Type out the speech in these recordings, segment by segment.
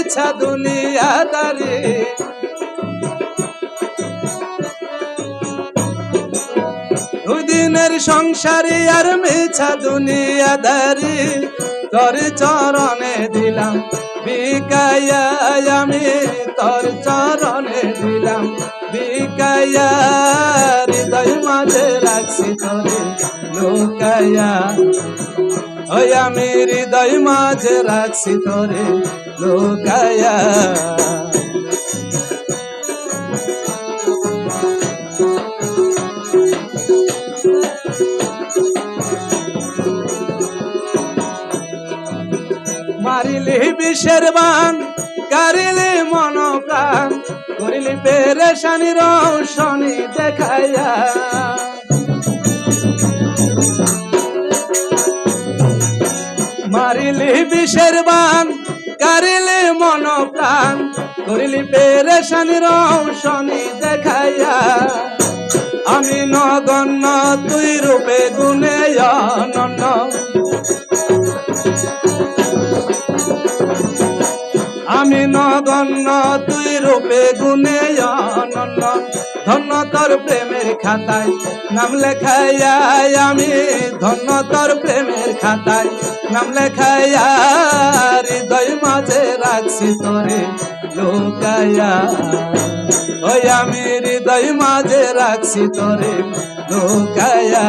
মিছা দুনিয়াদারি দুই দিনের সংসারী আর মিছা দুনিয়াদারি তোর চরণে দিলাম বিকাইয়া আমি তোর চরণে দিলাম বিকাইয়া হৃদয় মাঝে রাখছি তোরে লুকাইয়া ওই আমি হৃদয় মাঝে রাখছি তোরে লুকাইয়া মারিলি বিষের বান কারিলি মন প্রাণ করিলি পেরেশানি রৌশনি দেখাইয়া মারিলি বিষের বান কারিলি মন প্রাণ করিলি পেরেশানি রৌশনি দেখাইয়া আমি নগণ্য তুই রূপে গুণে অনন্য আমি নগণ্য তুই রূপে গুণে অনন্য ধন্য তোর প্রেমের খাতায় নাম লেখাইয়া আমি ধন্য তোর প্রেমের খাতায় নাম লেখাইয়া হৃদয় মাঝে রাখছি তোরে লুকাইয়া ওই আমি হৃদয় মাঝে রাখছি তোরে লুকাইয়া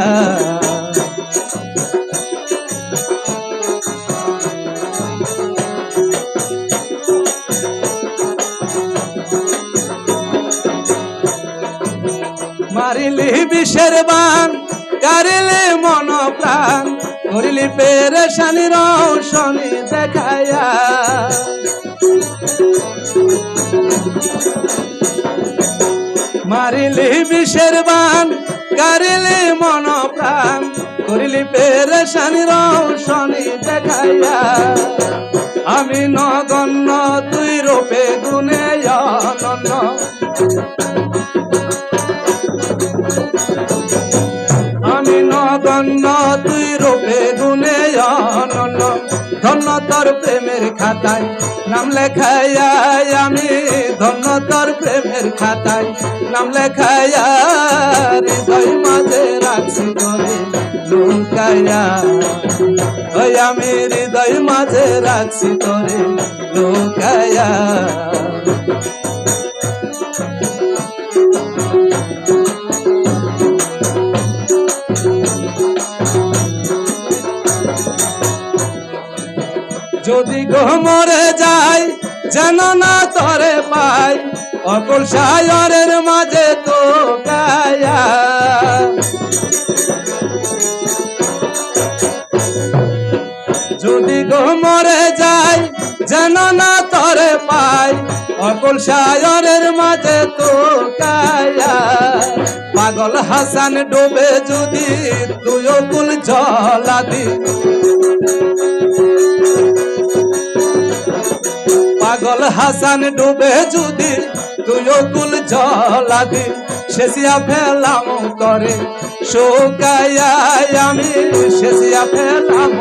মারিলি বিষের বান কারিলি মন প্রাণ করিলি পেরেশানি রৌশনি দেখাইয়া মারিলি বিষের বান কারিলি মন প্রাণ করিলি পেরেশানি রৌশনি দেখাইয়া আমি নগণ্য তুই রূপে গুণে অনন্য আমি নগণ্য তুই রূপে গুণে অনন্য ধন্য তোর প্রেমের খাতায় নাম লেখাইয়া আমি ধন্য তোর প্রেমের খাতায় নাম লেখাইয়া হৃদয় মাঝে রাখছি তোরে লুকাইয়া ওই আমি হৃদয় মাঝে রাখছি তোরে লুকাইয়া যদি গো মরে যাই যেন না তরে পাই অকুল সায়রের মাঝে তো গায়া যদি গো মরে যাই যেন না তরে পাই অকুল সায়রের মাঝে তো গায়া পাগল হাসান ডুবে যদি তুই অকুল জলাদি পাগল হাসান ডুবে যদি তুই অকুল জলাদি শেষিয়া ফেলাম করে শোকাইয়া আমি শেষিয়া ফেলাম